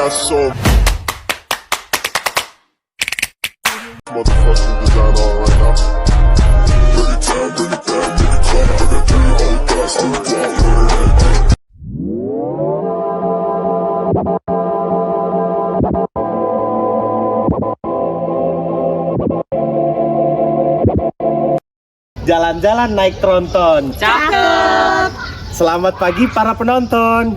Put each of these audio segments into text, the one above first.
got some motherfucking design on right now. Bring it down, bring it down, bring it down. I got three old guys to walk. Jalan-jalan naik tronton. Cakep. Selamat pagi para penonton.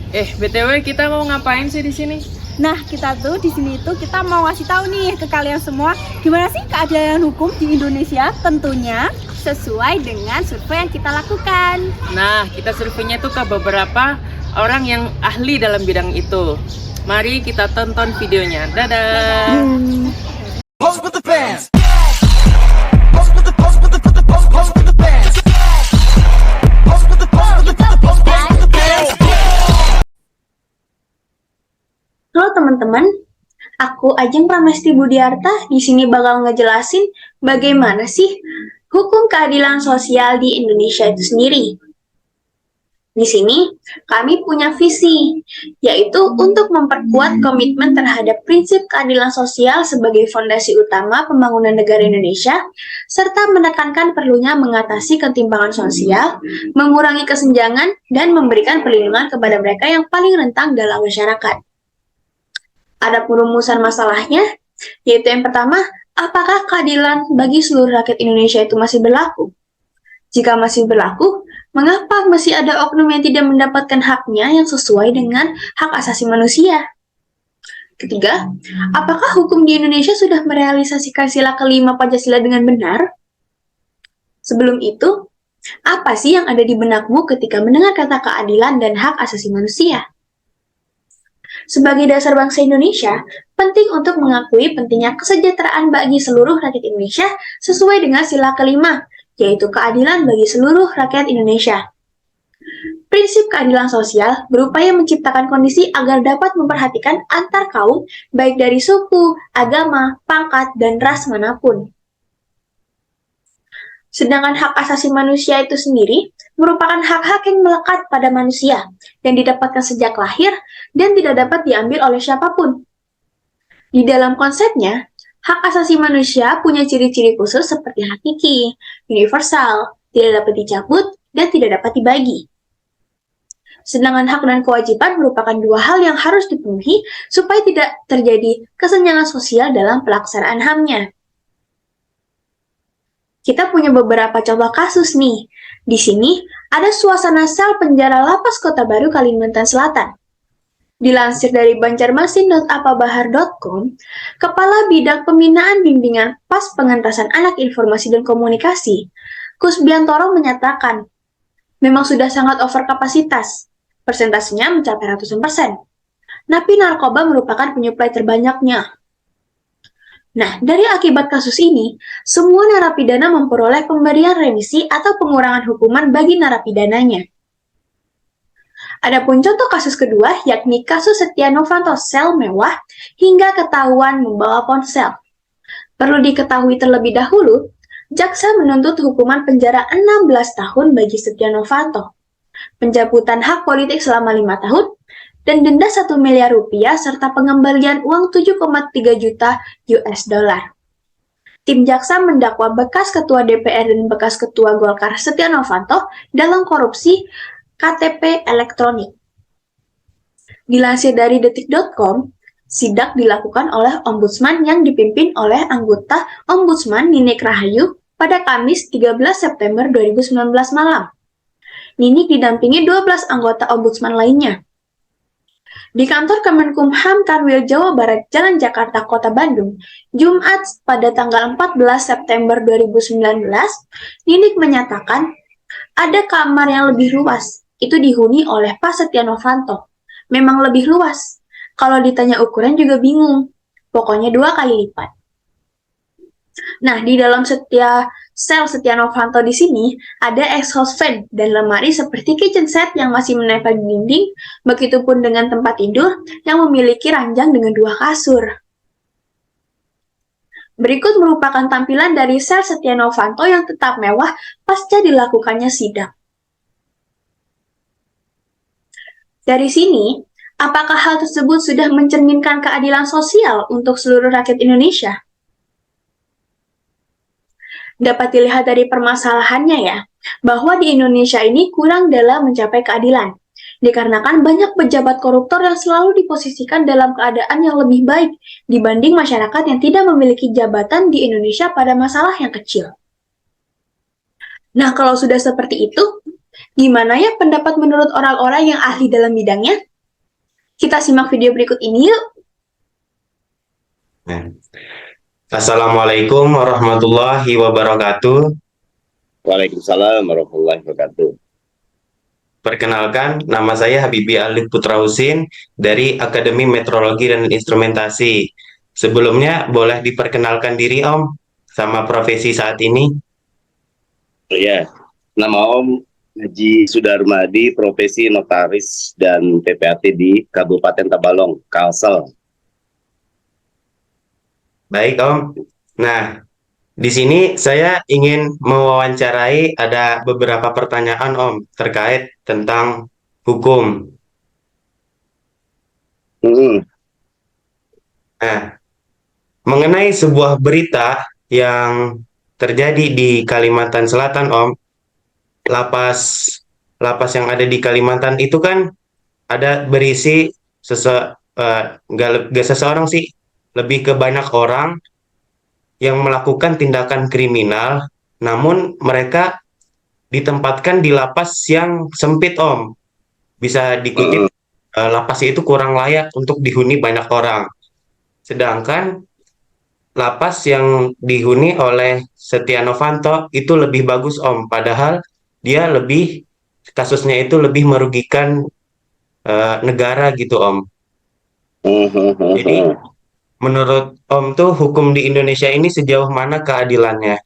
BTW kita mau ngapain sih di sini? Nah, kita tuh di sini tuh kita mau ngasih tahu nih ke kalian semua gimana sih keadilan hukum di Indonesia, tentunya sesuai dengan survei yang kita lakukan. Nah, kita surveinya tuh ke beberapa orang yang ahli dalam bidang itu. Mari kita tonton videonya. Dadah. Pose with the fans. Halo teman-teman, aku Ajeng Pramesti Budiarta di sini bakal ngejelasin bagaimana sih hukum keadilan sosial di Indonesia itu sendiri. Di sini kami punya visi, yaitu untuk memperkuat komitmen terhadap prinsip keadilan sosial sebagai fondasi utama pembangunan negara Indonesia, serta menekankan perlunya mengatasi ketimpangan sosial, mengurangi kesenjangan, dan memberikan perlindungan kepada mereka yang paling rentan dalam masyarakat. Ada perumusan masalahnya, yaitu yang pertama, apakah keadilan bagi seluruh rakyat Indonesia itu masih berlaku? Jika masih berlaku, mengapa masih ada oknum yang tidak mendapatkan haknya yang sesuai dengan hak asasi manusia? Ketiga, apakah hukum di Indonesia sudah merealisasikan sila kelima Pancasila dengan benar? Sebelum itu, apa sih yang ada di benakmu ketika mendengar kata keadilan dan hak asasi manusia? Sebagai dasar bangsa Indonesia, penting untuk mengakui pentingnya kesejahteraan bagi seluruh rakyat Indonesia sesuai dengan sila kelima, yaitu keadilan bagi seluruh rakyat Indonesia. Prinsip keadilan sosial berupaya menciptakan kondisi agar dapat memperhatikan antar kaum, baik dari suku, agama, pangkat, dan ras manapun. Sedangkan hak asasi manusia itu sendiri merupakan hak-hak yang melekat pada manusia dan didapatkan sejak lahir dan tidak dapat diambil oleh siapapun. Di dalam konsepnya, hak asasi manusia punya ciri-ciri khusus seperti hakiki, universal, tidak dapat dicabut, dan tidak dapat dibagi. Sedangkan hak dan kewajiban merupakan dua hal yang harus dipenuhi supaya tidak terjadi kesenjangan sosial dalam pelaksanaan HAM-nya. Kita punya beberapa contoh kasus nih. Di sini ada suasana sel penjara Lapas Kota Baru, Kalimantan Selatan. Dilansir dari banjarmasin.apabahar.com, Kepala Bidang Pembinaan Bimbingan Pas Pengentasan Anak Informasi dan Komunikasi, Kusbiantoro menyatakan, memang sudah sangat over kapasitas, persentasenya mencapai ratusan persen. Napi narkoba merupakan penyuplai terbanyaknya. Nah, dari akibat kasus ini, semua narapidana memperoleh pemberian remisi atau pengurangan hukuman bagi narapidananya. Adapun contoh kasus kedua, yakni kasus Setia Novanto sel mewah hingga ketahuan membawa ponsel. Perlu diketahui terlebih dahulu, jaksa menuntut hukuman penjara 16 tahun bagi Setia Novanto, pencabutan hak politik selama 5 tahun, dan denda 1 miliar rupiah serta pengembalian uang 7,3 juta US dollar. Tim jaksa mendakwa bekas ketua DPR dan bekas ketua Golkar Setia Novanto dalam korupsi KTP elektronik. Dilansir dari detik.com, sidak dilakukan oleh Ombudsman yang dipimpin oleh anggota Ombudsman Ninik Rahayu pada Kamis 13 September 2019 malam. Ninik didampingi 12 anggota Ombudsman lainnya. Di kantor Kemenkumham Kanwil Jawa Barat, Jalan Jakarta, Kota Bandung, Jumat pada tanggal 14 September 2019, Ninik menyatakan ada kamar yang lebih luas, itu dihuni oleh Pak Setia Novanto. Memang lebih luas, kalau ditanya ukuran juga bingung, pokoknya 2 kali lipat. Nah, di dalam sel Setia Novanto di sini ada exhaust fan dan lemari seperti kitchen set yang masih menempel di dinding, begitupun dengan tempat tidur yang memiliki ranjang dengan 2 kasur. Berikut merupakan tampilan dari sel Setia Novanto yang tetap mewah pasca dilakukannya sidak. Dari sini, Apakah hal tersebut sudah mencerminkan keadilan sosial untuk seluruh rakyat Indonesia? Dapat dilihat dari permasalahannya ya, bahwa di Indonesia ini kurang dalam mencapai keadilan. Dikarenakan banyak pejabat koruptor yang selalu diposisikan dalam keadaan yang lebih baik dibanding masyarakat yang tidak memiliki jabatan di Indonesia pada masalah yang kecil. Nah, kalau sudah seperti itu, gimana ya pendapat menurut orang-orang yang ahli dalam bidangnya? Kita simak video berikut ini yuk. Assalamualaikum warahmatullahi wabarakatuh. Waalaikumsalam warahmatullahi wabarakatuh. Perkenalkan, nama saya Habibie Alif Putra Husin dari Akademi Metrologi dan Instrumentasi. Sebelumnya, boleh diperkenalkan diri Om, sama profesi saat ini? Ya, nama Om Haji Sudarmadi, profesi notaris dan PPAT di Kabupaten Tabalong, Kalsel. Baik Om. Nah, di sini saya ingin mewawancarai ada beberapa pertanyaan Om terkait tentang hukum. Nah, mengenai sebuah berita yang terjadi di Kalimantan Selatan Om, lapas yang ada di Kalimantan itu kan ada berisi nggak seseorang sih, lebih ke banyak orang yang melakukan tindakan kriminal, namun mereka ditempatkan di lapas yang sempit Om. Bisa dikutip, lapas itu kurang layak untuk dihuni banyak orang. Sedangkan lapas yang dihuni oleh Setia Novanto itu lebih bagus Om, padahal dia kasusnya itu lebih merugikan negara gitu Om. Jadi menurut Om tuh hukum di Indonesia ini sejauh mana keadilannya?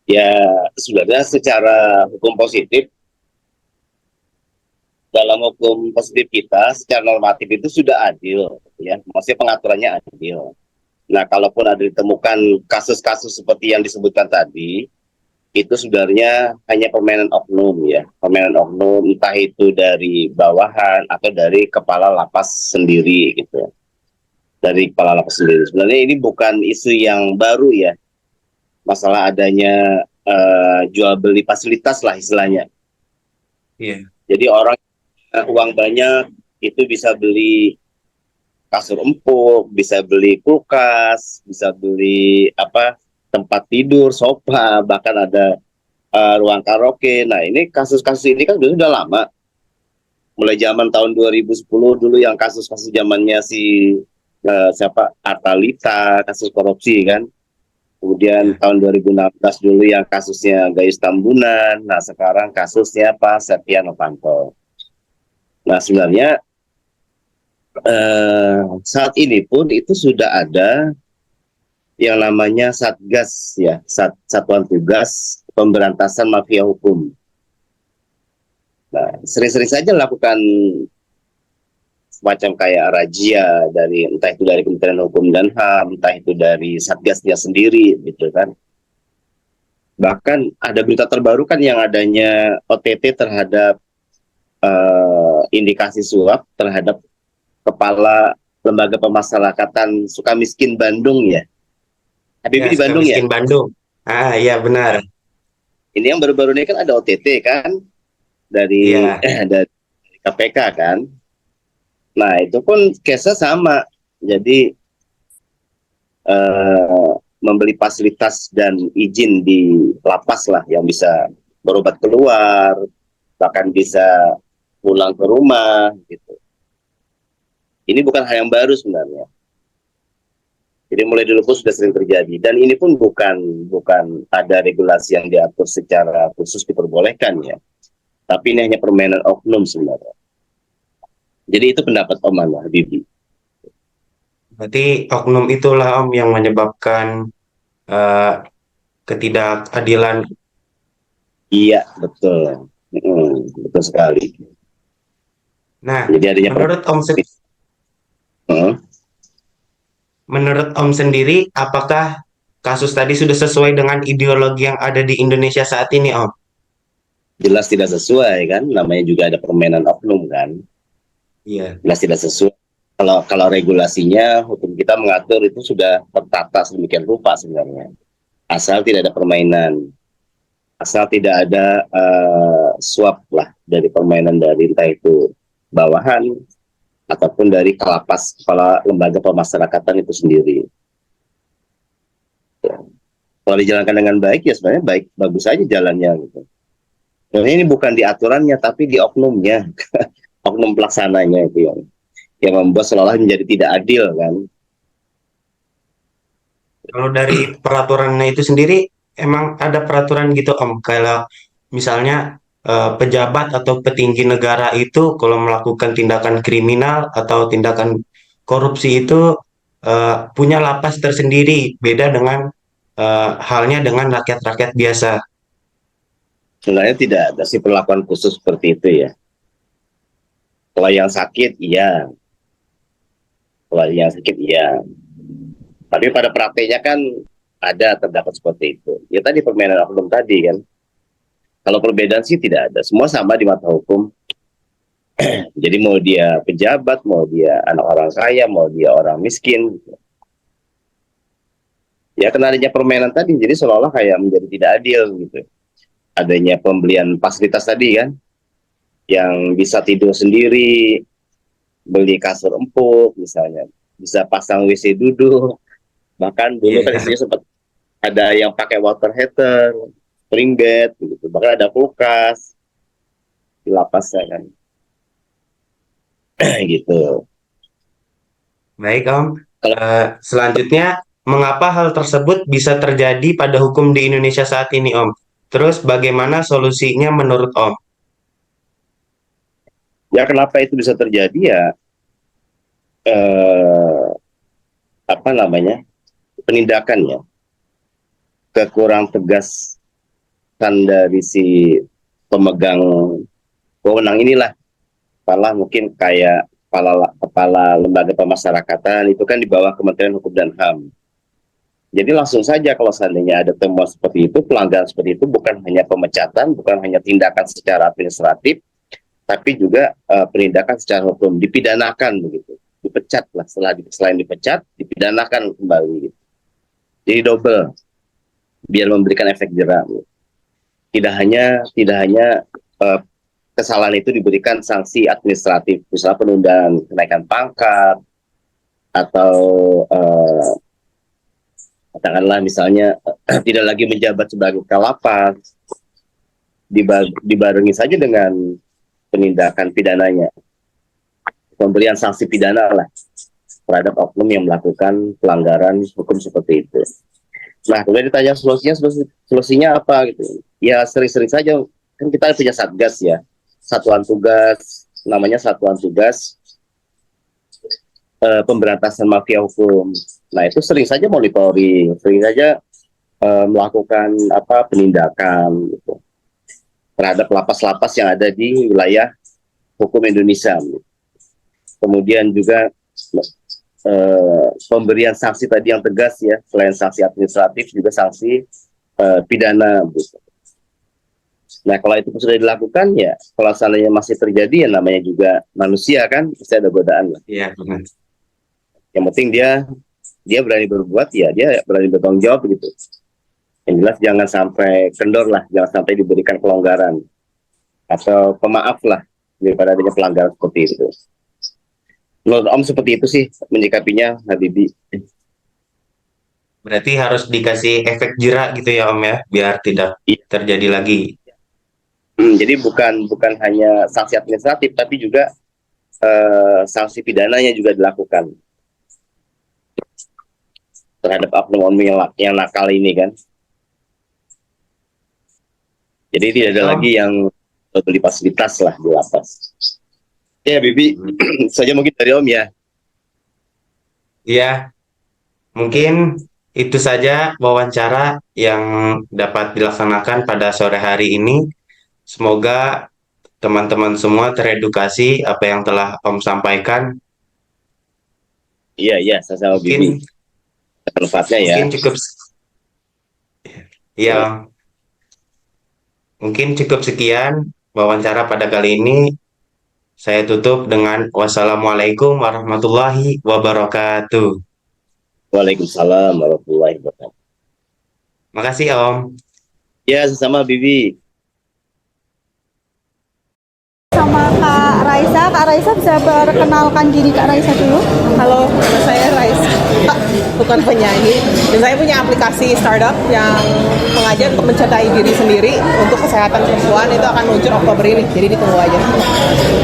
Ya, sebenarnya secara hukum positif, dalam hukum positif kita secara normatif itu sudah adil, ya, maksudnya pengaturannya adil. Nah, kalaupun ada ditemukan kasus-kasus seperti yang disebutkan tadi, itu sebenarnya hanya permainan oknum, ya, permainan oknum, entah itu dari bawahan atau dari kepala lapas sendiri, gitu. Dari kepala lapas sendiri. Sebenarnya ini bukan isu yang baru, ya, masalah adanya jual beli fasilitas lah istilahnya. Iya. Jadi orang uang banyak itu bisa beli kasur empuk, bisa beli kulkas, bisa beli tempat tidur, sofa, bahkan ada ruang karaoke. Nah, ini kasus-kasus ini kan sudah lama. Mulai zaman tahun 2010 dulu yang kasus-kasus zamannya si Artalita, kasus korupsi kan. Kemudian tahun 2016 dulu yang kasusnya Gayus Tambunan. Nah, sekarang kasusnya Setia Novanto. Nah, sebenarnya saat ini pun itu sudah ada yang namanya Satgas, ya, Satuan Tugas Pemberantasan Mafia Hukum. Nah, sering-sering saja lakukan semacam kayak razia dari entah itu dari Kementerian Hukum dan HAM, entah itu dari Satgasnya sendiri, gitu kan. Bahkan ada berita terbaru kan yang adanya OTT terhadap indikasi suap terhadap Kepala Lembaga Pemasyarakatan Sukamiskin Bandung, ya. Habibie di Bandung, ya? Bandung. Ah, iya benar. Ini yang baru-baru ini kan ada OTT kan dari dari KPK kan. Nah, itu pun case-nya sama. Jadi membeli fasilitas dan izin di lapas lah yang bisa berobat keluar, bahkan bisa pulang ke rumah gitu. Ini bukan hal yang baru sebenarnya. Jadi mulai dulu pun sudah sering terjadi, dan ini pun bukan ada regulasi yang diatur secara khusus diperbolehkan, ya. Tapi ini hanya permainan oknum sebenarnya. Jadi itu pendapat Om Habibie. Berarti oknum itulah Om yang menyebabkan ketidakadilan. Iya, betul. Betul sekali. Nah, jadi adanya menurut Om sendiri, apakah kasus tadi sudah sesuai dengan ideologi yang ada di Indonesia saat ini, Om? jelas tidak sesuai kan, namanya juga ada permainan oknum kan, Iya. jelas tidak sesuai. Kalau regulasinya, hukum kita mengatur itu sudah tertata sedemikian rupa sebenarnya. Asal tidak ada permainan, asal tidak ada suap lah dari permainan dari entah itu bawahan ataupun dari kalapas kepala lembaga pemasyarakatan itu sendiri. Kalau dijalankan dengan baik ya sebenarnya baik, bagus aja jalannya gitu. Dan ini bukan di aturannya tapi di oknumnya, oknum pelaksananya itu yang membuat seolah-olah menjadi tidak adil kan. Kalau dari peraturannya itu sendiri, emang ada peraturan gitu Om, kalau misalnya pejabat atau petinggi negara itu kalau melakukan tindakan kriminal atau tindakan korupsi itu punya lapas tersendiri, beda dengan halnya dengan rakyat-rakyat biasa. Sebenarnya tidak ada sih perlakuan khusus seperti itu ya. Kalau yang sakit iya, kalau yang sakit iya. Tapi pada prakteknya kan ada terdapat seperti itu. Ya tadi permainan oknum tadi kan. Kalau perbedaan sih tidak ada. Semua sama di mata hukum. Jadi mau dia pejabat, mau dia anak orang kaya, mau dia orang miskin. Ya karena adanya permainan tadi, jadi seolah-olah kayak menjadi tidak adil gitu. Adanya pembelian fasilitas tadi kan, yang bisa tidur sendiri, beli kasur empuk misalnya, bisa pasang WC duduk. Bahkan dulu kan isinya sempat ada yang pakai water heater, spring bed, gitu. Bahkan ada kulkas di lapasnya kan, gitu. Baik Om. Kalau Selanjutnya, mengapa hal tersebut bisa terjadi pada hukum di Indonesia saat ini Om? Terus bagaimana solusinya menurut Om? ya kenapa itu bisa terjadi ya, eh, apa namanya, penindakannya kekurang tegasan dari si pemegang wewenang inilah. Kepala mungkin kayak kepala lembaga pemasyarakatan itu kan di bawah Kementerian Hukum dan HAM. Jadi langsung saja kalau seandainya ada temuan seperti itu, pelanggaran seperti itu, bukan hanya pemecatan, bukan hanya tindakan secara administratif, tapi juga penindakan secara hukum, dipidanakan begitu, dipecat lah, selain dipecat, dipidanakan kembali. Gitu. Jadi double, biar memberikan efek jerah. Tidak hanya kesalahan itu diberikan sanksi administratif, misalnya penundaan kenaikan pangkat atau katakanlah misalnya tidak lagi menjabat sebagai kalapas, dibarengi saja dengan penindakan pidananya, pemberian sanksi pidana lah terhadap oknum yang melakukan pelanggaran hukum seperti itu. Nah, kemudian ditanya solusinya apa gitu? Ya sering-sering saja, kan kita punya satgas ya, satuan tugas, namanya satuan tugas pemberantasan mafia hukum. Nah itu sering saja monitoring, sering saja melakukan penindakan gitu, terhadap lapas-lapas yang ada di wilayah hukum Indonesia. Kemudian juga pemberian sanksi tadi yang tegas ya, selain sanksi administratif juga sanksi pidana gitu. Nah kalau itu sudah dilakukan ya, kalau seandainya masih terjadi ya namanya juga manusia kan, pasti ada godaan lah. Iya, benar. Yang penting dia berani berbuat ya, dia berani bertanggung jawab begitu. Yang jelas jangan sampai kendor lah, jangan sampai diberikan pelonggaran atau pemaaf lah daripada adanya pelanggaran seperti itu. Menurut Om seperti itu sih menyikapinya, Habibie. Berarti harus dikasih efek jerak gitu ya Om ya, biar tidak terjadi lagi. Jadi bukan hanya sanksi administratif, tapi juga sanksi pidananya juga dilakukan terhadap oknum-oknum yang nakal ini kan. Jadi tidak ada lagi yang beli fasilitas lah di lapas. Ya Bibi, saja mungkin dari Om ya. Iya, mungkin itu saja wawancara yang dapat dilaksanakan pada sore hari ini. Semoga teman-teman semua teredukasi apa yang telah Om sampaikan. Iya, sama Bibi. Mungkin Manfaatnya ya. Mungkin cukup. Ya, Mungkin cukup sekian wawancara pada kali ini. Saya tutup dengan wassalamualaikum warahmatullahi wabarakatuh. Waalaikumsalam warahmatullahi wabarakatuh. Makasih Om. Ya, sesama Bibi. Sama Kak Raisa. Kak Raisa bisa perkenalkan diri Kak Raisa dulu. Halo, nama saya Raisa, bukan penyanyi. Dan saya punya aplikasi startup yang mengajar untuk mencintai diri sendiri untuk kesehatan perempuan. Itu akan muncul Oktober ini, jadi ditunggu aja.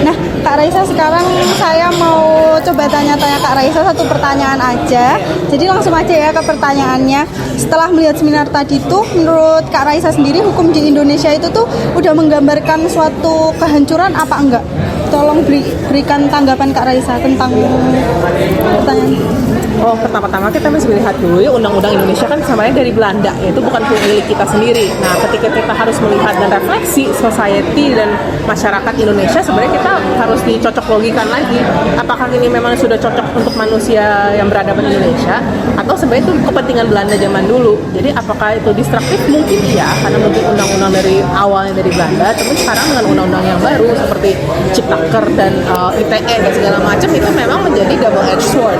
Nah, Kak Raisa, sekarang saya mau coba tanya-tanya Kak Raisa satu pertanyaan aja. Jadi langsung aja ya ke pertanyaannya. Setelah melihat seminar tadi tuh, menurut Kak Raisa sendiri hukum di Indonesia itu tuh udah menggambarkan suatu kehancuran apa enggak? Tolong berikan tanggapan Kak Raisa tentang pertanyaan. Oh, pertama-tama kita mesti melihat dulu ya, undang-undang Indonesia kan sebenarnya dari Belanda, yaitu bukan milik kita sendiri. Nah, ketika kita harus melihat dan refleksi society dan masyarakat Indonesia, sebenarnya kita harus dicocok logikan lagi. Apakah ini memang sudah cocok untuk manusia yang beradaban Indonesia, atau sebenarnya itu kepentingan Belanda zaman dulu. Jadi apakah itu destruktif? Mungkin iya, karena mungkin undang-undang dari awalnya dari Belanda, tapi sekarang dengan undang-undang yang baru seperti Ciptaker dan ITE dan segala macam, itu memang menjadi double edged sword.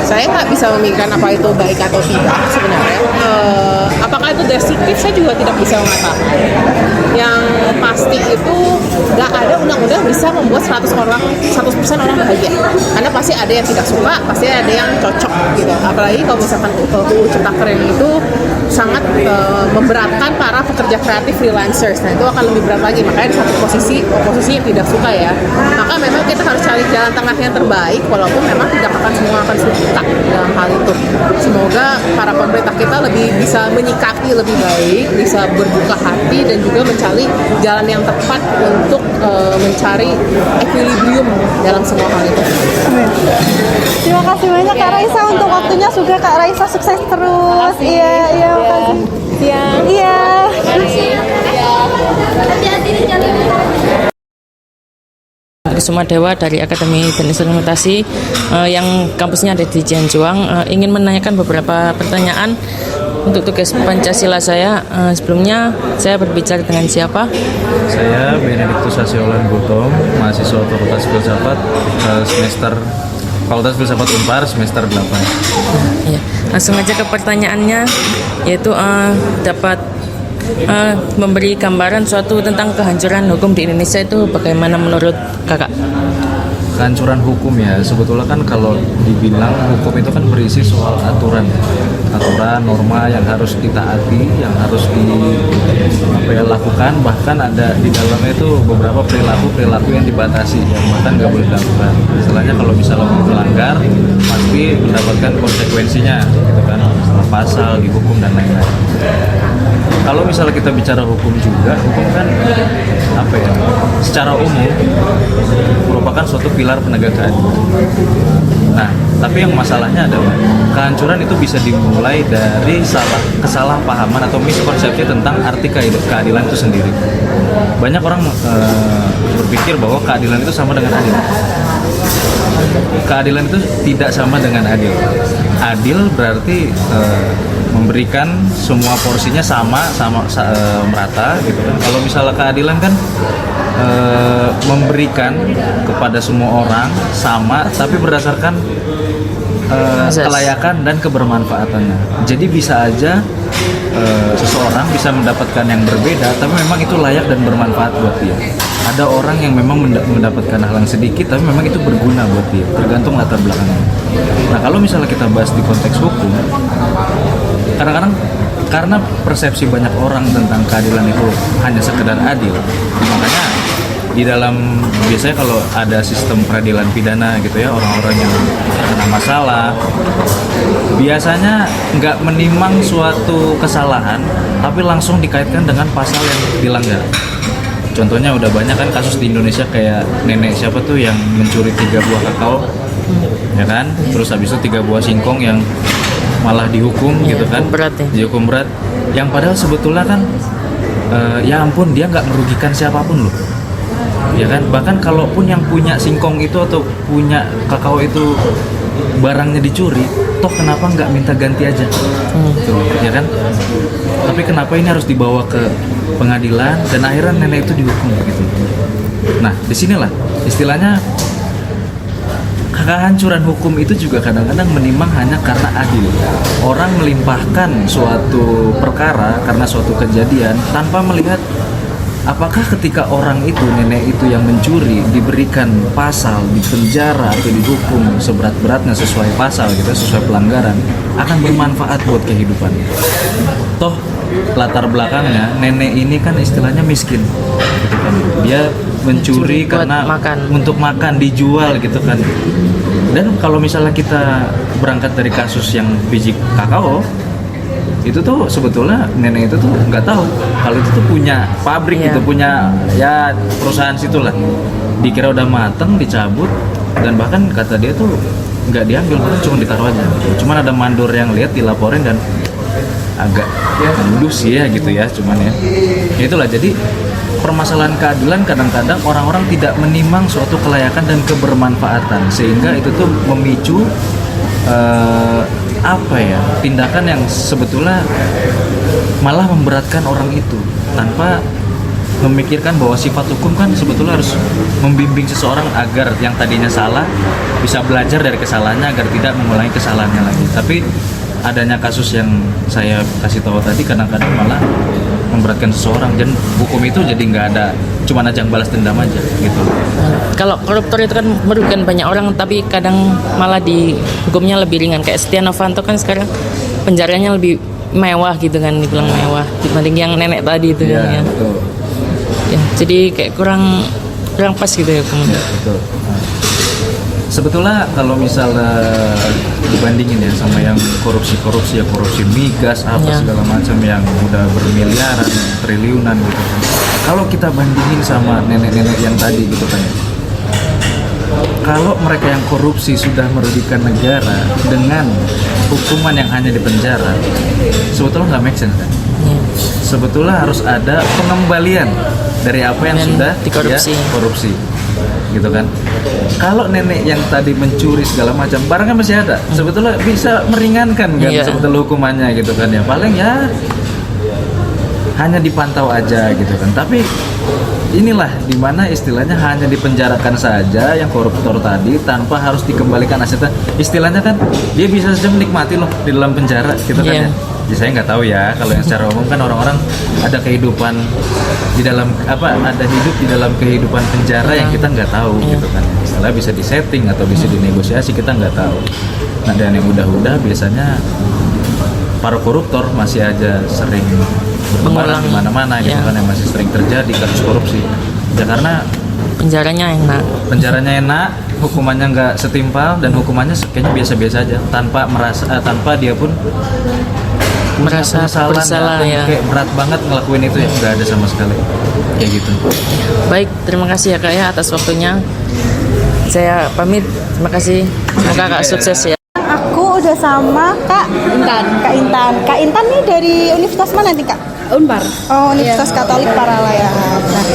Saya nggak bisa memikirkan apa itu baik atau tidak sebenarnya. Apakah itu destruktif? Saya juga tidak bisa mengatakan. Yang pasti itu nggak ada undang-undang bisa membuat 100% orang bahagia. Karena pasti ada yang tidak suka, pasti ada yang cocok gitu. Apalagi kalau misalkan UU Ciptaker itu sangat memberatkan para pekerja kreatif freelancers. Nah, itu akan lebih berat lagi. Makanya di satu oposisi yang tidak suka ya. Maka memang kita harus cari jalan tengah yang terbaik, walaupun memang tidak akan semua akan suka dalam hal itu. Semoga para pemerintah kita lebih bisa menyikapi lebih baik, bisa berbuka hati dan juga mencari jalan yang tepat untuk mencari equilibrium dalam semua hal itu. Terima kasih banyak Kak Raisa untuk waktunya, juga Kak Raisa sukses terus. Iya, makasih. Iya. Kusuma Dewa dari Akademi Teknik Implementasi yang kampusnya ada di Cianjuang, ingin menanyakan beberapa pertanyaan untuk tugas Pancasila saya. Sebelumnya saya berbicara dengan siapa? Saya Benediktus Sasiolan Guttom, mahasiswa Fakultas Filsafat Fakultas Filsafat Unpar semester 8. Ya, langsung aja ke pertanyaannya, yaitu dapat memberi gambaran suatu tentang kehancuran hukum di Indonesia itu bagaimana menurut kakak? Kehancuran hukum ya, sebetulnya kan kalau dibilang hukum itu kan berisi soal aturan, norma yang harus ditaati, yang harus dilakukan, bahkan ada di dalamnya itu beberapa perilaku yang dibatasi, yang bahkan nggak boleh dilakukan. Istilahnya kalau misalnya melanggar, pasti mendapatkan konsekuensinya, gitu kan, masalah pasal, dihukum dan lain-lain. Kalau misalnya kita bicara hukum juga, hukum kan secara umum merupakan suatu pilar penegak keadilan. Nah, tapi yang masalahnya adalah kehancuran itu bisa dimulai dari kesalahpahaman atau miskonsepsi tentang arti keadilan itu sendiri. Banyak orang berpikir bahwa keadilan itu sama dengan adil. Keadilan itu tidak sama dengan adil. Adil berarti memberikan semua porsinya sama merata gitu kan. Kalau misalnya keadilan kan memberikan kepada semua orang sama, tapi berdasarkan kelayakan dan kebermanfaatannya. Jadi bisa aja seseorang bisa mendapatkan yang berbeda, tapi memang itu layak dan bermanfaat buat dia. Ada orang yang memang mendapatkan hal yang sedikit, tapi memang itu berguna buat dia, tergantung latar belakangnya. Nah, kalau misalnya kita bahas di konteks hukum, kadang-kadang karena persepsi banyak orang tentang keadilan itu hanya sekedar adil, makanya di dalam biasanya kalau ada sistem peradilan pidana gitu ya, orang-orang yang kena masalah biasanya nggak menimang suatu kesalahan, tapi langsung dikaitkan dengan pasal yang dilanggar. Contohnya udah banyak kan kasus di Indonesia, kayak nenek siapa tuh yang mencuri 3 buah kakao, ya kan? Terus habis itu 3 buah singkong yang malah dihukum gitu kan? Berat ya? Dihukum berat. Yang padahal sebetulnya kan, ya ampun, dia nggak merugikan siapapun loh. Ya kan, bahkan kalaupun yang punya singkong itu atau punya kakao itu barangnya dicuri, toh kenapa nggak minta ganti aja, tuh, ya kan? Tapi kenapa ini harus dibawa ke pengadilan dan akhirnya nenek itu dihukum gitu? Nah, disinilah istilahnya kehancuran hukum itu juga kadang-kadang menimang hanya karena adil. Orang melimpahkan suatu perkara karena suatu kejadian tanpa melihat apakah ketika orang itu, nenek itu yang mencuri, diberikan pasal, dipenjara atau dihukum seberat-beratnya sesuai pasal gitu, sesuai pelanggaran, akan bermanfaat buat kehidupannya. Toh latar belakangnya nenek ini kan istilahnya miskin gitu kan. Dia mencuri karena untuk makan, dijual gitu kan. Dan kalau misalnya kita berangkat dari kasus yang biji kakao, itu tuh sebetulnya nenek itu tuh nggak tahu kalau itu tuh punya pabrik gitu, punya ya perusahaan situlah. Dikira udah mateng, dicabut, dan bahkan kata dia tuh nggak diambil, cuma ditaruh aja gitu. Cuman ada mandor yang lihat, dilaporin, dan agak endus ya gitu ya, cuman ya itulah. Jadi permasalahan keadilan kadang-kadang orang-orang tidak menimang suatu kelayakan dan kebermanfaatan, sehingga itu tuh memicu tindakan yang sebetulnya malah memberatkan orang itu tanpa memikirkan bahwa sifat hukum kan sebetulnya harus membimbing seseorang agar yang tadinya salah bisa belajar dari kesalahannya agar tidak mengulangi kesalahannya lagi. Tapi adanya kasus yang saya kasih tahu tadi kadang-kadang malah memberatkan seseorang, dan hukum itu jadi nggak ada, cuma ajang balas dendam aja gitu. Kalau koruptor itu kan merugikan banyak orang, tapi kadang malah di hukumnya lebih ringan. Kayak Setia Novanto kan sekarang penjaranya lebih mewah gitu kan, dibilang mewah dibanding yang nenek tadi itu kan ya. Betul. Ya, jadi kayak kurang pas gitu ya hukumnya. Ya, betul. Sebetulnya kalau misalnya dibandingin ya sama yang korupsi migas segala macam yang udah bermiliaran, triliunan gitu kan. Kalau kita bandingin sama nenek-nenek yang tadi gitu kan, kalau mereka yang korupsi sudah merugikan negara dengan hukuman yang hanya di penjara, sebetulnya nggak make sense kan? Sebetulnya harus ada pengembalian dari apa yang sudah dikorupsi. Korupsi gitu kan. Kalau nenek yang tadi mencuri segala macam, barangnya masih ada, sebetulnya bisa meringankan kan sebetulnya hukumannya gitu kan ya. Paling ya hanya dipantau aja gitu kan. Tapi inilah dimana istilahnya hanya dipenjarakan saja yang koruptor tadi tanpa harus dikembalikan asetnya. Istilahnya kan dia bisa saja menikmati loh di dalam penjara gitu kan ya. Ya saya nggak tahu ya, kalau yang secara umum kan orang-orang ada kehidupan di dalam ada hidup di dalam kehidupan penjara yang kita nggak tahu gitu kan. Istilah bisa disetting atau bisa dinegosiasi, kita nggak tahu. Nah, dan yang udah biasanya para koruptor masih aja sering bertebaran di mana-mana gitu kan, yang masih sering terjadi kasus korupsi. Ya karena penjaranya enak, hukumannya nggak setimpal, dan hukumannya kayaknya biasa-biasa aja, tanpa dia pun merasa bersalah ya. Kayak berat banget ngelakuin itu ya, nggak ada sama sekali kayak gitu. Baik, terima kasih ya Kak ya atas waktunya. Saya pamit, terima kasih. Semoga Kak sukses ya. Aku udah sama Kak Intan. Kak Intan nih dari universitas mana nih Kak? Unpar. Oh, Universitas Katolik Paralayar. Nah,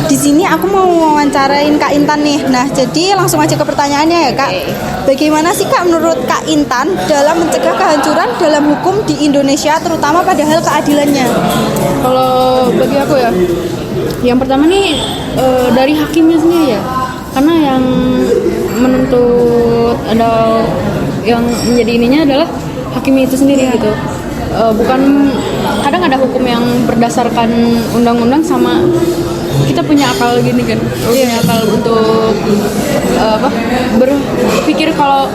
di sini aku mau wawancarain Kak Intan nih. Nah, jadi langsung aja ke pertanyaannya ya Kak. Bagaimana sih Kak menurut Kak Intan dalam mencegah kehancuran dalam hukum di Indonesia, terutama pada hal keadilannya? Kalau bagi aku ya, yang pertama nih dari hakimnya sendiri ya. Karena yang menuntut ada yang menjadi ininya adalah hakimnya itu sendiri gitu. Bukan, kadang ada hukum yang berdasarkan undang-undang sama kita punya akal gini kan, punya akal untuk berpikir kalau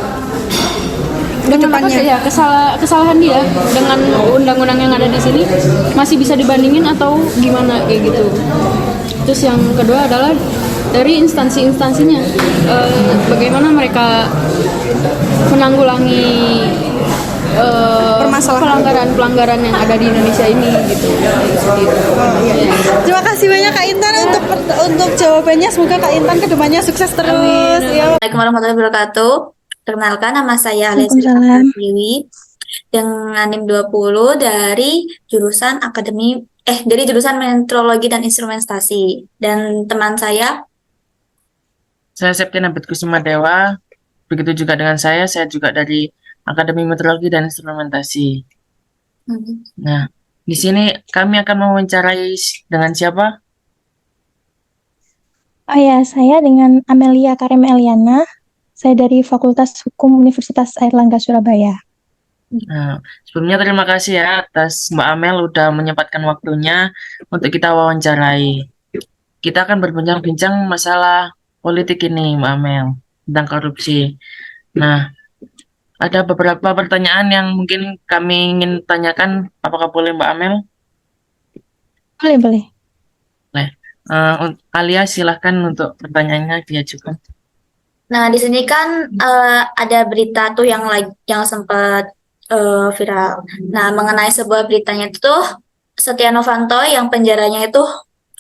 dengan kesalahan dia dengan undang-undang yang ada di sini masih bisa dibandingin atau gimana kayak gitu. Terus yang kedua adalah dari instansi-instansinya, bagaimana mereka menanggulangi pelanggaran yang ada di Indonesia ini gitu. Terima kasih banyak Kak Intan untuk jawabannya. Semoga Kak Intan kedepannya sukses terus. Assalamualaikum warahmatullahi wabarakatuh. Perkenalkan, nama saya Alessia Dewi dengan NIM 20 dari jurusan Meteorologi dan Instrumentasi. Dan teman saya Septiana Betkusuma Dewa begitu juga dengan saya juga dari Akademi Meteorologi dan Instrumentasi. Nah, di sini kami akan mewawancarai dengan siapa? Oh ya, saya dengan Amelia Karim Eliana. Saya dari Fakultas Hukum Universitas Airlangga Surabaya. Nah, sebelumnya terima kasih ya atas Mbak Amel udah menyempatkan waktunya untuk kita wawancarai. Kita akan berbincang-bincang masalah politik ini, Mbak Amel, tentang korupsi. Nah, ada beberapa pertanyaan yang mungkin kami ingin tanyakan. Apakah boleh, Mbak Amel? Boleh, boleh. Alia, silahkan untuk pertanyaannya diajukan. Nah, di sini kan ada berita tuh yang sempat viral. Nah, mengenai sebuah beritanya itu tuh Setia Novanto yang penjaranya itu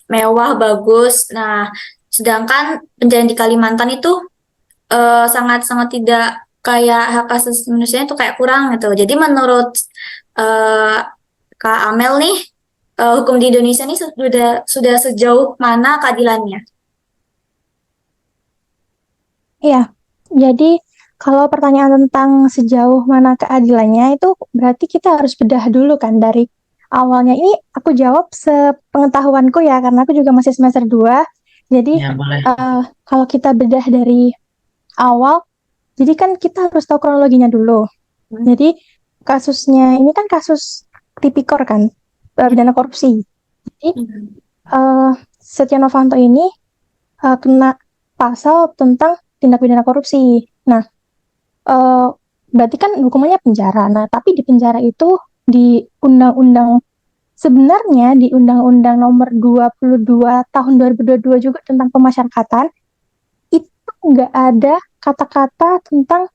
mewah, bagus. Nah, sedangkan penjara di Kalimantan itu sangat-sangat tidak kayak hak asasi manusianya itu kayak kurang gitu. Jadi menurut Kak Amel nih, hukum di Indonesia nih sudah sejauh mana keadilannya? Iya, jadi kalau pertanyaan tentang sejauh mana keadilannya itu berarti kita harus bedah dulu kan dari awalnya. Ini aku jawab sepengetahuanku ya, karena aku juga masih semester 2. Jadi Ya, boleh. kalau kita bedah dari awal, jadi kan kita harus tahu kronologinya dulu. Jadi kasusnya ini kan kasus tipikor kan, pidana korupsi. Jadi Setia Novanto ini kena pasal tentang tindak pidana korupsi. Nah, berarti kan hukumannya penjara. Nah, tapi di penjara itu di undang-undang, sebenarnya di Undang-Undang Nomor 22 Tahun 2022 juga tentang pemasyarakatan, itu nggak ada kata-kata tentang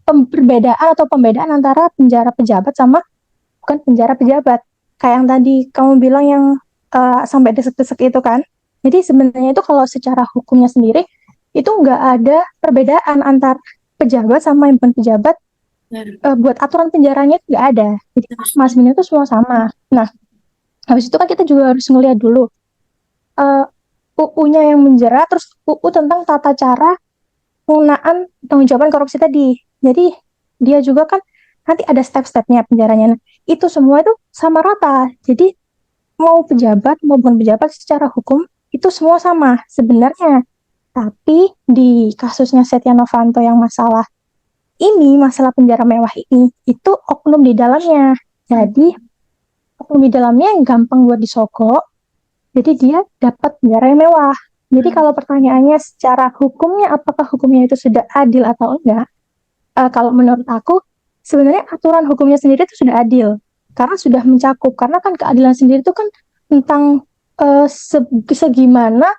perbedaan atau pembedaan antara penjara pejabat sama bukan penjara pejabat. Kayak yang tadi kamu bilang yang sampai desek-desek itu kan. Jadi sebenarnya itu kalau secara hukumnya sendiri itu nggak ada perbedaan antar pejabat sama yang bukan pejabat. Buat aturan penjaranya itu nggak ada. Jadi masing-masing itu semua sama. Nah, habis itu kan kita juga harus ngeliat dulu UU-nya yang menjera, terus UU tentang tata cara penggunaan tanggung jawaban korupsi tadi. Jadi dia juga kan nanti ada step-stepnya penjaranya. Nah, itu semua itu sama rata. Jadi mau pejabat maupun pejabat secara hukum itu semua sama sebenarnya. Tapi di kasusnya Setia Novanto yang masalah penjara mewah ini, itu oknum di dalamnya. Jadi oknum di dalamnya yang gampang buat disogok. Jadi dia dapat penjara yang mewah. Jadi kalau pertanyaannya secara hukumnya, apakah hukumnya itu sudah adil atau enggak? Kalau menurut aku, sebenarnya aturan hukumnya sendiri itu sudah adil. Karena sudah mencakup. Karena kan keadilan sendiri itu kan tentang segimana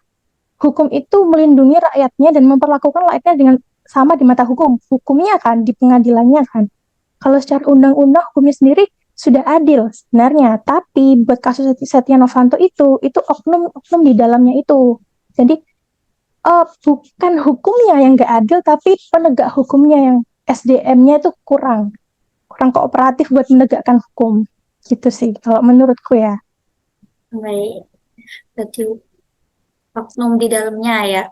hukum itu melindungi rakyatnya dan memperlakukan rakyatnya dengan sama di mata hukum. Hukumnya kan, di pengadilannya kan. Kalau secara undang-undang hukumnya sendiri sudah adil sebenarnya. Tapi buat kasus Setia Novanto itu oknum di dalamnya itu. Jadi bukan hukumnya yang nggak adil, tapi penegak hukumnya yang SDM-nya itu kurang kooperatif buat menegakkan hukum. Gitu sih, kalau menurutku ya. Baik, berarti oknum di dalamnya ya.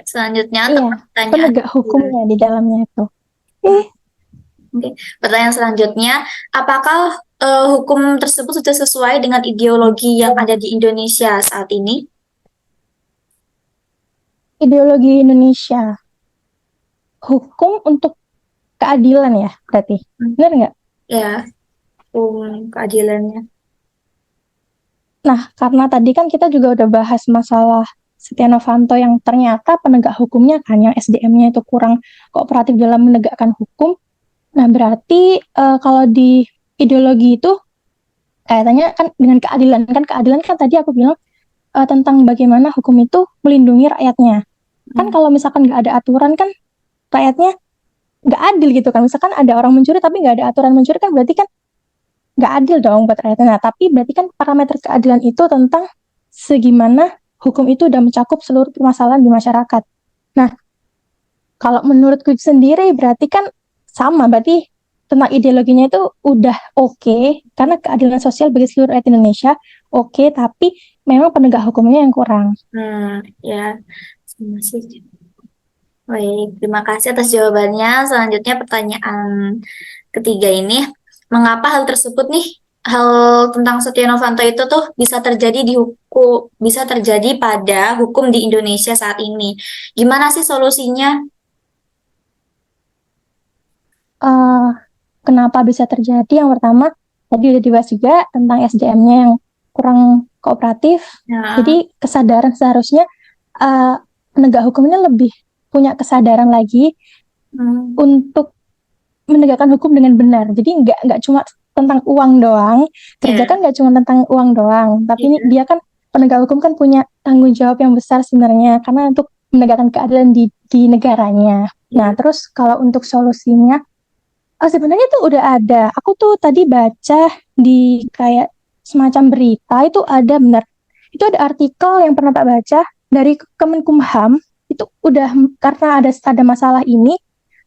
Selanjutnya Iya, pertanyaan penegak hukumnya di dalamnya itu. Oke. Pertanyaan selanjutnya, apakah hukum tersebut sudah sesuai dengan ideologi yang ada di Indonesia saat ini? Ideologi Indonesia, hukum untuk keadilan ya, berarti. Benar nggak? Ya, hukum keadilannya. Nah, karena tadi kan kita juga udah bahas masalah Setia Novanto yang ternyata penegak hukumnya kan, yang SDM-nya itu kurang kooperatif dalam menegakkan hukum. Nah, berarti kalau di ideologi itu kaitannya kan dengan keadilan. Keadilan kan tadi aku bilang tentang bagaimana hukum itu melindungi rakyatnya. Kan kalau misalkan nggak ada aturan kan rakyatnya nggak adil gitu kan. Misalkan ada orang mencuri tapi nggak ada aturan mencuri kan berarti kan nggak adil dong buat rakyatnya. Nah, tapi berarti kan parameter keadilan itu tentang segimana hukum itu udah mencakup seluruh permasalahan di masyarakat. Nah, kalau menurutku sendiri berarti kan sama, berarti tentang ideologinya itu udah oke, karena keadilan sosial bagi seluruh rakyat Indonesia oke, tapi memang penegak hukumnya yang kurang. Ya, masih. Baik, terima kasih atas jawabannya. Selanjutnya pertanyaan ketiga ini, mengapa hal tersebut nih, hal tentang Setia Novanto itu tuh bisa terjadi pada hukum di Indonesia saat ini? Gimana sih solusinya? Eh, Kenapa bisa terjadi? Yang pertama, tadi udah dibahas juga tentang SDM-nya yang kurang kooperatif. Ya. Jadi kesadaran seharusnya penegak hukum ini lebih punya kesadaran lagi untuk menegakkan hukum dengan benar. Jadi nggak cuma tentang uang doang, kerja kan nggak cuma tentang uang doang, tapi ini dia kan penegak hukum kan punya tanggung jawab yang besar sebenarnya karena untuk menegakkan keadilan di negaranya. Nah, terus kalau untuk solusinya, sebenarnya tuh udah ada. Aku tuh tadi baca di kayak semacam berita itu ada benar. Itu ada artikel yang pernah tak baca dari Kemenkumham itu udah karena ada masalah ini,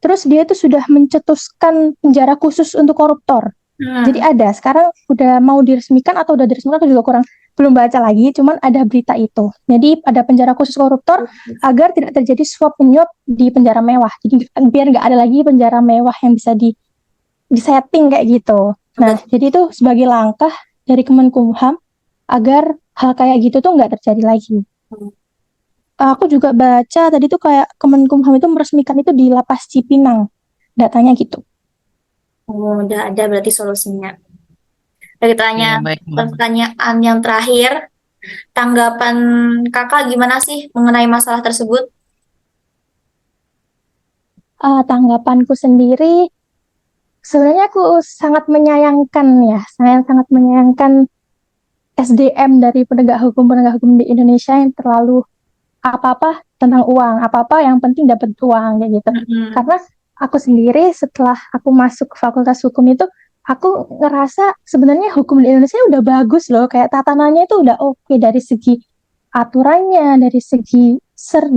terus dia itu sudah mencetuskan penjara khusus untuk koruptor. Jadi ada sekarang udah mau diresmikan atau udah diresmikan aku juga belum baca lagi, cuman ada berita itu. Jadi ada penjara khusus koruptor agar tidak terjadi suap menyuap di penjara mewah. Jadi biar nggak ada lagi penjara mewah yang bisa disetting kayak gitu. Nah, jadi itu sebagai langkah dari Kemenkumham agar hal kayak gitu tuh nggak terjadi lagi. Aku juga baca tadi tuh kayak Kemenkumham itu meresmikan itu di Lapas Cipinang. Datanya gitu. Oh, udah ada berarti solusinya. Pertanyaan baik. pertanyaan yang terakhir, tanggapan kakak gimana sih mengenai masalah tersebut? Tanggapanku sendiri, sebenarnya aku sangat menyayangkan ya, saya sangat menyayangkan SDM dari penegak hukum di Indonesia yang terlalu apa-apa tentang uang, apa-apa yang penting dapat uang kayak gitu. Karena aku sendiri setelah aku masuk ke Fakultas Hukum itu, aku ngerasa sebenarnya hukum di Indonesia udah bagus loh, kayak tatanannya itu udah oke dari segi aturannya, dari segi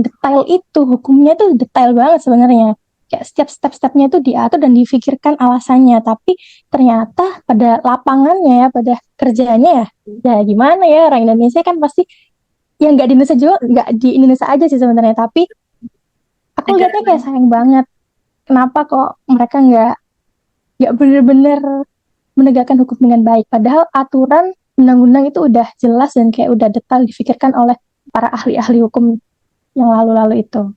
detail itu, hukumnya itu detail banget sebenarnya. Kayak setiap step-stepnya itu diatur dan difikirkan alasannya, tapi ternyata pada lapangannya ya, pada kerjanya ya gimana ya, orang Indonesia kan pasti yang nggak di Indonesia juga, nggak di Indonesia aja sih sebenarnya, tapi aku lihatnya kayak sayang banget. Kenapa kok mereka nggak bener-bener menegakkan hukum dengan baik? Padahal aturan undang-undang itu udah jelas dan kayak udah detail difikirkan oleh para ahli-ahli hukum yang lalu-lalu itu.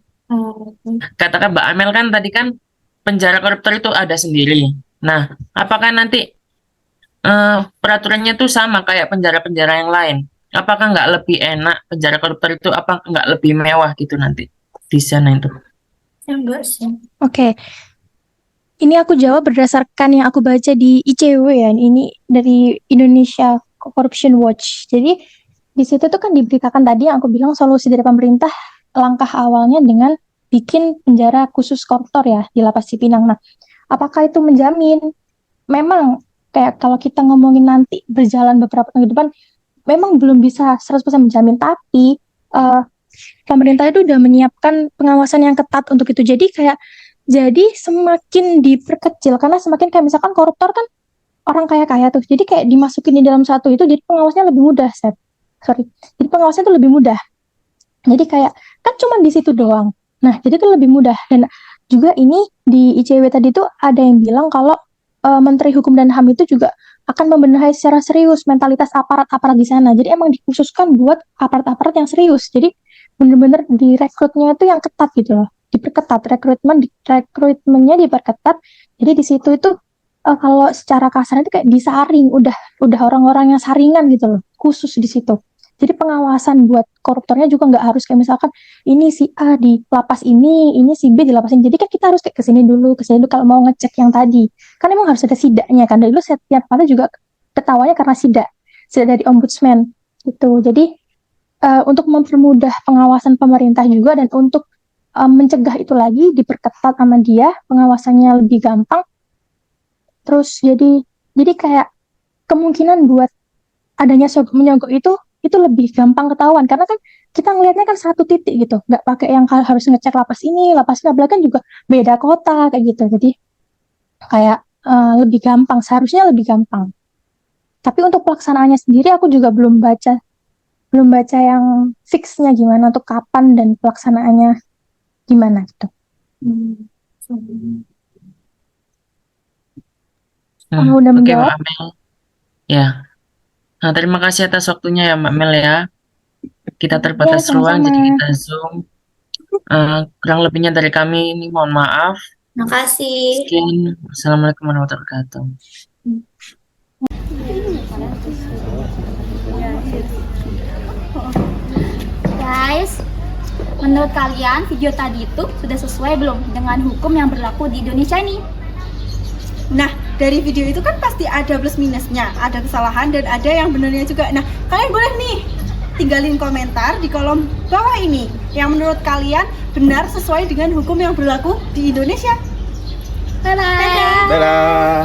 Katakan Mbak Amel kan tadi kan penjara koruptor itu ada sendiri. Nah, apakah nanti peraturannya tuh sama kayak penjara-penjara yang lain? Apakah nggak lebih enak penjara koruptor itu? Apa nggak lebih mewah gitu nanti di sana itu? Enggak sih. Oke. Ini aku jawab berdasarkan yang aku baca di ICW ya. Ini dari Indonesia Corruption Watch. Jadi di situ tuh kan diberitakan tadi yang aku bilang solusi dari pemerintah, langkah awalnya dengan bikin penjara khusus koruptor ya di Lapas Cipinang. Nah, apakah itu menjamin? Memang kayak kalau kita ngomongin nanti berjalan beberapa tahun ke depan, memang belum bisa 100% menjamin, tapi pemerintah itu udah menyiapkan pengawasan yang ketat untuk itu. Jadi semakin diperkecil karena semakin kayak misalkan koruptor kan orang kaya-kaya tuh. Jadi kayak dimasukin di dalam satu itu jadi pengawasnya lebih mudah, Jadi pengawasnya itu lebih mudah. Jadi kayak kan cuma di situ doang. Nah, jadi itu lebih mudah. Dan juga ini di ICW tadi tuh ada yang bilang kalau Menteri Hukum dan HAM itu juga akan membenahi secara serius mentalitas aparat-aparat di sana. Jadi emang dikhususkan buat aparat-aparat yang serius. Jadi bener-bener direkrutnya itu yang ketat gitu loh. Diperketat, rekrutmennya diperketat. Jadi di situ itu kalau secara kasar itu kayak disaring, udah orang-orang yang saringan gitu loh, khusus di situ. Jadi pengawasan buat koruptornya juga nggak harus kayak misalkan ini si A di lapas ini si B di lapas ini. Jadi kan kita harus kayak kesini dulu kalau mau ngecek yang tadi. Kan emang harus ada sidaknya kan. Dari dulu Setia Novanto juga ketawanya karena sidak dari ombudsman gitu. Jadi untuk mempermudah pengawasan pemerintah juga dan untuk mencegah itu lagi diperketat sama dia, pengawasannya lebih gampang. Terus jadi kayak kemungkinan buat adanya sogok-menyogok itu lebih gampang ketahuan karena kan kita ngelihatnya kan satu titik gitu, nggak pakai yang harus ngecek lapas ini, apalagi kan juga beda kota kayak gitu. Jadi kayak lebih gampang, seharusnya lebih gampang. Tapi untuk pelaksanaannya sendiri aku juga belum baca yang fixnya gimana untuk kapan dan pelaksanaannya gimana gitu. Udah Oke, menjawab. Mbak Mel. Ya. Nah, terima kasih atas waktunya ya, Mbak Mel ya. Kita terbatas Ya, ruang, jadi sama-sama. kita Zoom. Kurang lebihnya dari kami ini mohon maaf. Makasih. Sekian. Assalamualaikum warahmatullahi wabarakatuh. Guys, menurut kalian video tadi itu sudah sesuai belum dengan hukum yang berlaku di Indonesia ini? Nah, dari video itu kan pasti ada plus minusnya, ada kesalahan dan ada yang benernya juga. Nah, kalian boleh nih tinggalin komentar di kolom bawah ini yang menurut kalian benar sesuai dengan hukum yang berlaku di Indonesia. Bye-bye. Dadah.